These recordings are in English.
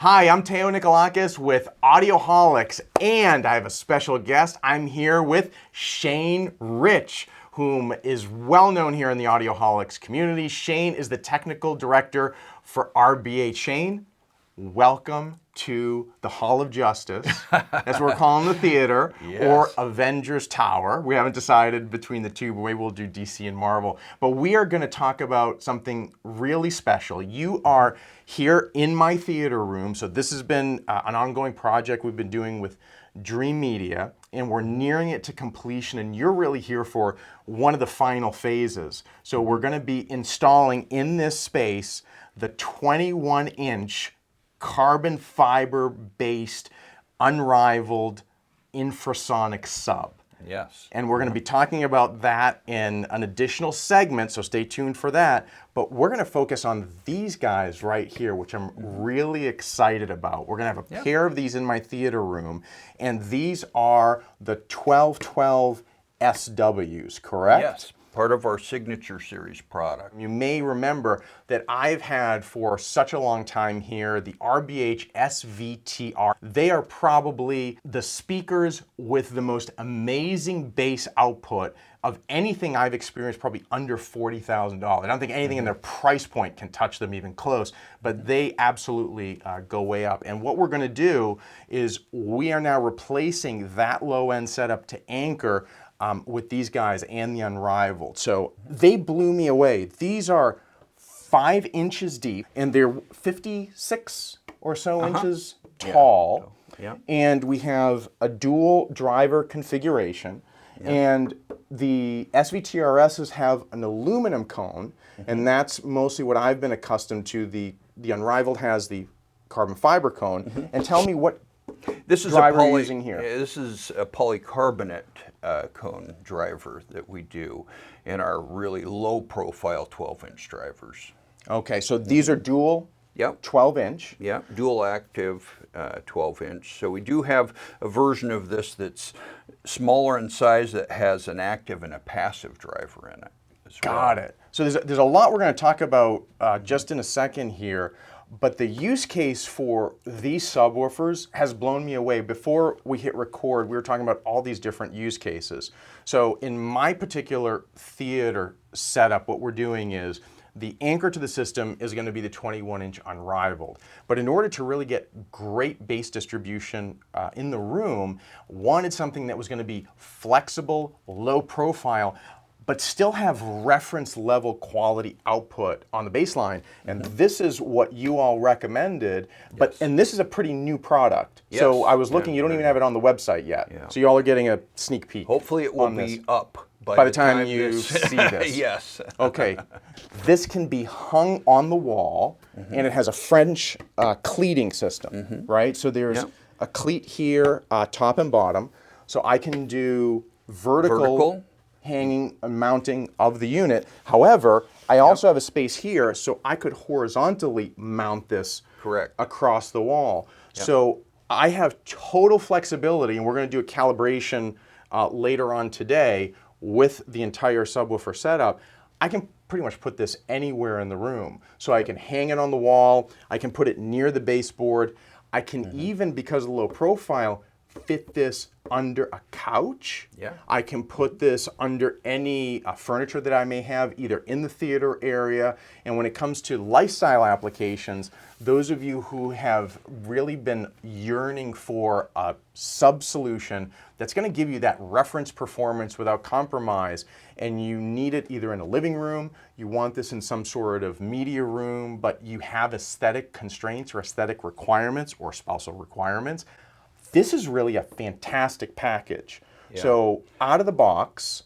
Hi, I'm Teo Nikolakis with Audioholics, and I have a special guest. I'm here with Shane Rich, whom is well known here in the Audioholics community. Shane is the technical director for RBH. Shane, welcome to the Hall of Justice, as we're calling the theater, or Avengers Tower. We haven't decided between the two, but maybe we'll do DC and Marvel. But we are going to talk about something really special. You are here in my theater room, so this has been an ongoing project we've been doing with Dream Media, and we're nearing it to completion, and you're really here for one of the final phases. So we're going to be installing in this space the 21-inch carbon fiber based unrivaled infrasonic sub. Yes. And we're going to be talking about that in an additional segment, so stay tuned for that. But we're going to focus on these guys right here, which I'm really excited about. We're going to have a pair of these in my theater room, and these are the 1212 SWs, correct? Yes. Part of our signature series product. You may remember that I've had for such a long time here the RBH SVTR. They are probably the speakers with the most amazing bass output of anything I've experienced, probably under $40,000. I don't think anything in their price point can touch them even close, but they absolutely go way up. And what we're going to do is we are now replacing that low-end setup to anchor with these guys and the Unrivaled. So they blew me away. These are 5 inches deep, and they're 56 or so inches tall. And we have a dual driver configuration. And the SVTRSs have an aluminum cone, and that's mostly what I've been accustomed to. The Unrivaled has the carbon fiber cone. And tell me what this is driver you're using here. This is a polycarbonate cone driver that we do in our really low profile 12-inch drivers. Okay, so these are dual 12-inch. Yeah, dual active 12-inch. So we do have a version of this that's smaller in size that has an active and a passive driver in it as well. Got it. So there's a lot we're going to talk about just in a second here. But the use case for these subwoofers has blown me away. Before we hit record, we were talking about all these different use cases. So in my particular theater setup, what we're doing is the anchor to the system is going to be the 21-inch Unrivaled. But in order to really get great bass distribution in the room, wanted something that was going to be flexible, low profile, but still have reference level quality output on the bass line. And this is what you all recommended, and this is a pretty new product. So I was looking, you don't even have it on the website yet. So you all are getting a sneak peek. Hopefully it will be up by the time you see this. Yes. Okay, this can be hung on the wall, and it has a French cleating system, right? So there's a cleat here, top and bottom. So I can do vertical hanging and mounting of the unit. However, I also have a space here, so I could horizontally mount this across the wall. So I have total flexibility, and we're going to do a calibration later on today with the entire subwoofer setup. I can pretty much put this anywhere in the room. So I can hang it on the wall, I can put it near the baseboard, I can even, because of the low profile, fit this under a couch. I can put this under any furniture that I may have, either in the theater area. And when it comes to lifestyle applications, those of you who have really been yearning for a sub solution that's going to give you that reference performance without compromise, and you need it either in a living room, you want this in some sort of media room, but you have aesthetic constraints or aesthetic requirements or spousal requirements, this is really a fantastic package. So out of the box,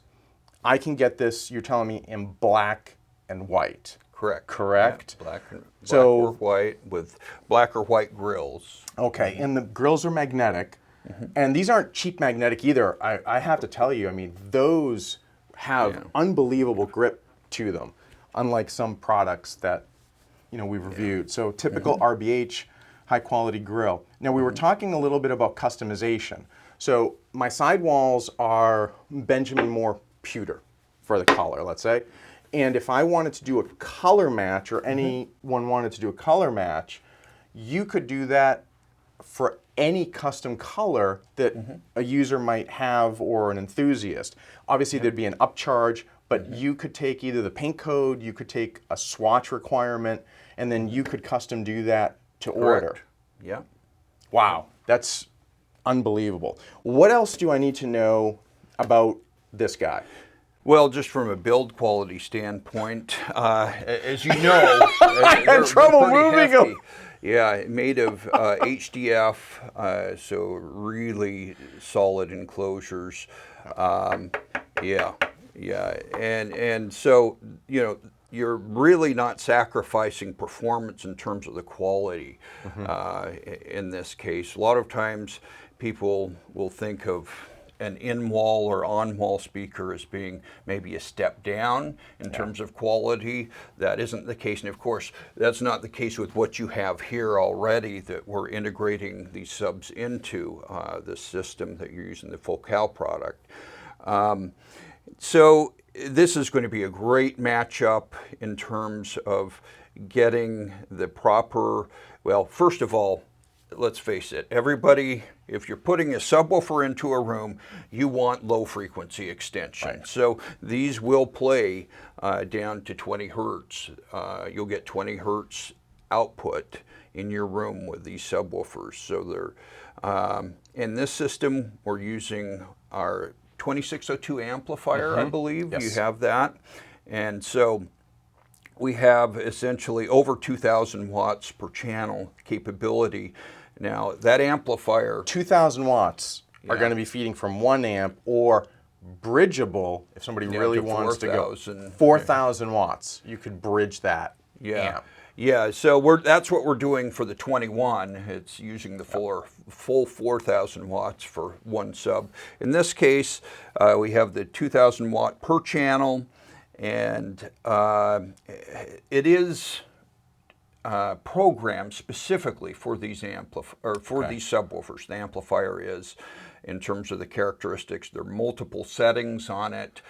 I can get this, you're telling me, in black and white. Correct? Yeah, black or white with black or white grills. Okay, and the grills are magnetic. And these aren't cheap magnetic either. I have to tell you, I mean, those have unbelievable grip to them, unlike some products that we've reviewed. So typical RBH high quality grill. Now we were talking a little bit about customization. So my sidewalls are Benjamin Moore pewter for the color, let's say. And if I wanted to do a color match, or anyone wanted to do a color match, you could do that for any custom color that a user might have or an enthusiast. Obviously, there'd be an upcharge, but you could take either the paint code, you could take a swatch requirement, and then you could custom do that to order. Yeah. Wow, that's unbelievable. What else do I need to know about this guy? Well, just from a build quality standpoint, as you know, I had trouble moving them. Yeah, made of HDF, so really solid enclosures. Yeah, and so you're really not sacrificing performance in terms of the quality in this case. A lot of times, people will think of an in-wall or on-wall speaker as being maybe a step down in terms of quality. That isn't the case, and of course, that's not the case with what you have here already that we're integrating these subs into the system that you're using, the Focal product. So this is going to be a great matchup in terms of getting the proper, well, first of all, let's face it, everybody, if you're putting a subwoofer into a room, you want low frequency extension. Right. So these will play down to 20 hertz. You'll get 20 hertz output in your room with these subwoofers. So they're, in this system, we're using our 2602 amplifier, I believe. Yes. You have that. And so we have essentially over 2,000 watts per channel capability. Now, that amplifier... 2,000 watts are going to be feeding from 1 amp, or bridgeable, if somebody really wants to go. 4,000 watts. You could bridge that amp. Yeah, so that's what we're doing for the 21. It's using the full 4,000 watts for one sub. In this case, we have the 2,000 watt per channel, and it is programmed specifically for these these subwoofers. The amplifier is, in terms of the characteristics, there are multiple settings on it.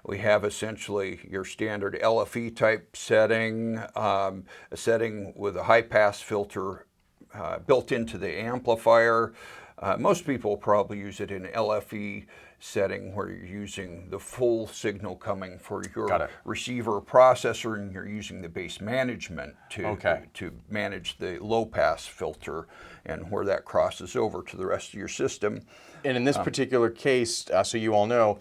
We have essentially your standard LFE type setting, a setting with a high pass filter built into the amplifier. Most people probably use it in LFE setting where you're using the full signal coming for your receiver processor, and you're using the bass management to manage the low pass filter and where that crosses over to the rest of your system. And in this particular case, so you all know,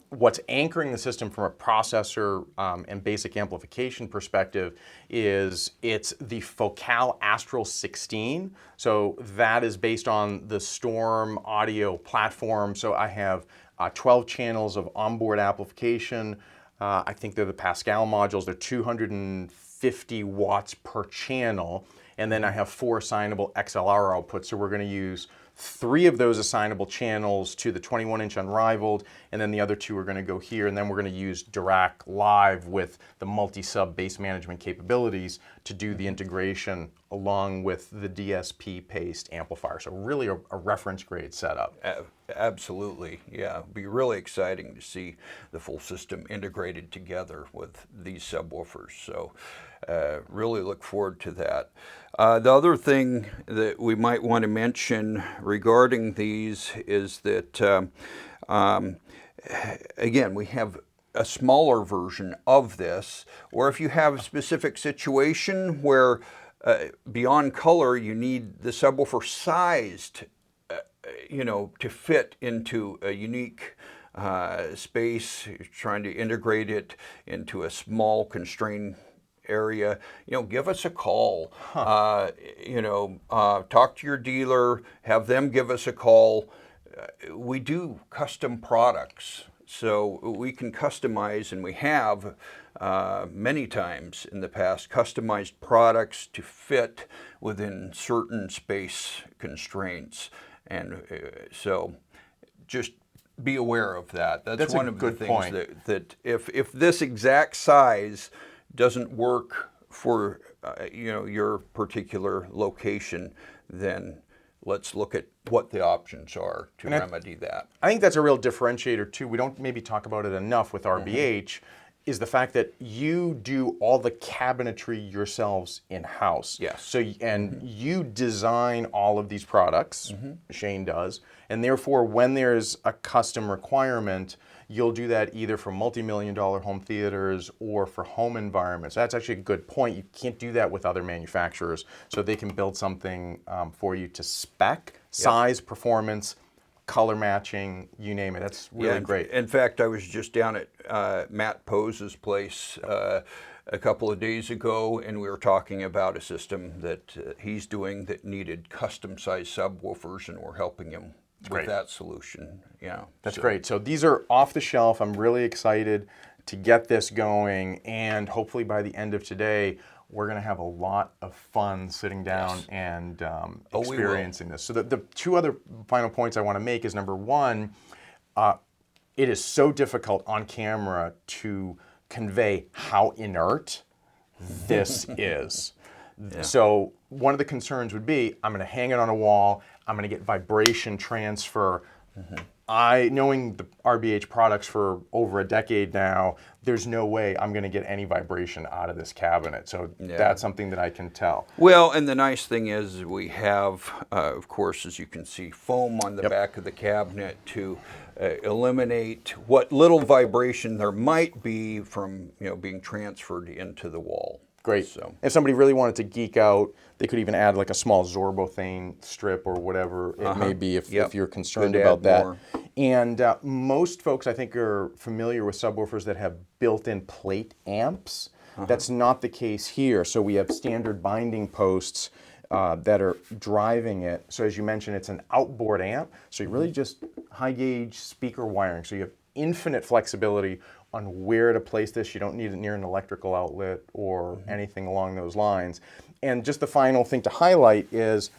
what's anchoring the system from a processor and basic amplification perspective is it's the Focal Astral 16. So that is based on the Storm audio platform. So I have 12 channels of onboard amplification. I think they're the Pascal modules. They're 250 watts per channel. And then I have 4 assignable XLR outputs. So we're going to use 3 of those assignable channels to the 21-inch Unrivaled, and then the other 2 are going to go here, and then we're going to use Dirac Live with the multi-sub bass management capabilities to do the integration along with the DSP-paced amplifier. So really a reference grade setup. Absolutely, yeah. It'd be really exciting to see the full system integrated together with these subwoofers. So really look forward to that. The other thing that we might want to mention regarding these is that, again, we have a smaller version of this, or if you have a specific situation where beyond color you need the subwoofer sized to fit into a unique space, you're trying to integrate it into a small constrained area, give us a call. Talk to your dealer, have them give us a call. We do custom products, so we can customize, and we have many times in the past customized products to fit within certain space constraints. And so just be aware of that. That's one of the things that if this exact size doesn't work for your particular location, then let's look at what the options are to remedy that. I think that's a real differentiator too. We don't maybe talk about it enough with RBH, is the fact that you do all the cabinetry yourselves in-house. Yes. So, and you design all of these products, Shane does, and therefore when there's a custom requirement, you'll do that either for multi-million-dollar home theaters or for home environments. That's actually a good point. You can't do that with other manufacturers, so they can build something for you to spec, size, performance, color matching, you name it. That's really great. In fact, I was just down at Matt Pose's place a couple of days ago, and we were talking about a system that he's doing that needed custom-sized subwoofers, and we're helping him with that solution. Yeah, that's great. So these are off the shelf. I'm really excited to get this going, and hopefully by the end of today, we're going to have a lot of fun sitting down and experiencing this. So the two other final points I want to make is, number one, it is so difficult on camera to convey how inert this is. So one of the concerns would be, I'm going to hang it on a wall, I'm going to get vibration transfer. Knowing the RBH products for over a decade now, there's no way I'm going to get any vibration out of this cabinet. So that's something that I can tell. Well, and the nice thing is we have, of course, as you can see, foam on the back of the cabinet to eliminate what little vibration there might be from being transferred into the wall. Great. So if somebody really wanted to geek out, they could even add like a small Zorbothane strip or whatever it may be if you're concerned about that. More. And most folks, I think, are familiar with subwoofers that have built-in plate amps. That's not the case here. So we have standard binding posts that are driving it. So as you mentioned, it's an outboard amp. So you really just high-gauge speaker wiring. So you have infinite flexibility on where to place this. You don't need it near an electrical outlet or anything along those lines. And just the final thing to highlight is,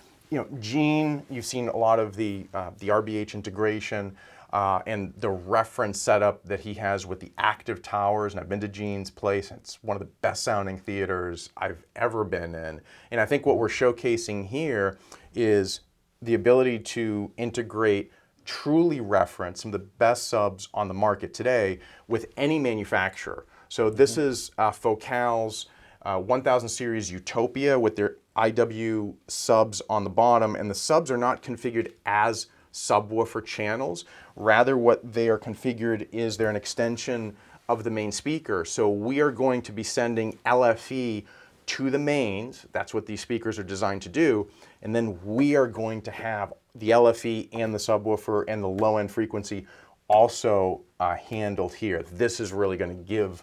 Gene, you've seen a lot of the RBH integration and the reference setup that he has with the active towers. And I've been to Gene's place. It's one of the best sounding theaters I've ever been in. And I think what we're showcasing here is the ability to integrate truly reference some of the best subs on the market today with any manufacturer. So this is Focal's 1000 series Utopia with their IW subs on the bottom, and the subs are not configured as subwoofer channels. Rather, what they are configured is they're an extension of the main speaker. So we are going to be sending LFE to the mains. That's what these speakers are designed to do. And then we are going to have the LFE and the subwoofer and the low end frequency also handled here. This is really going to give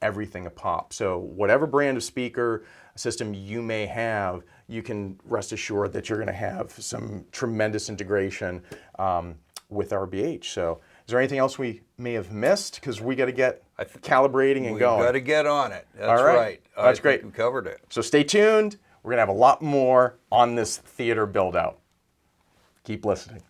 everything a pop. So whatever brand of speaker system you may have, you can rest assured that you're going to have some tremendous integration with RBH. So is there anything else we may have missed? Because we got to get calibrating and going. We've got to get on it. That's all right. That's great. We covered it. So stay tuned. We're going to have a lot more on this theater build out. Keep listening.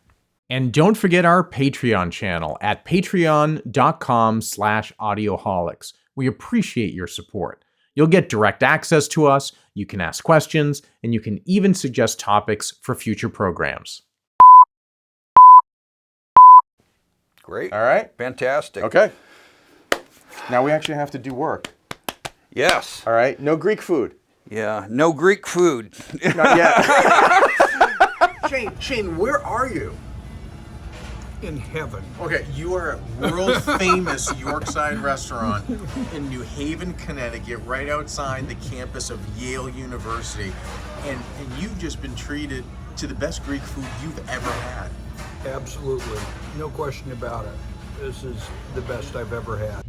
And don't forget our Patreon channel at patreon.com/audioholics. We appreciate your support. You'll get direct access to us, you can ask questions, and you can even suggest topics for future programs. Great. All right. Fantastic. Okay. Now we actually have to do work. Yes. All right. No Greek food. Yeah. No Greek food. Not yet. Shane, where are you? In heaven. Okay, you are at world famous Yorkside Restaurant in New Haven, Connecticut, right outside the campus of Yale University. And you've just been treated to the best Greek food you've ever had. Absolutely. No question about it. This is the best I've ever had.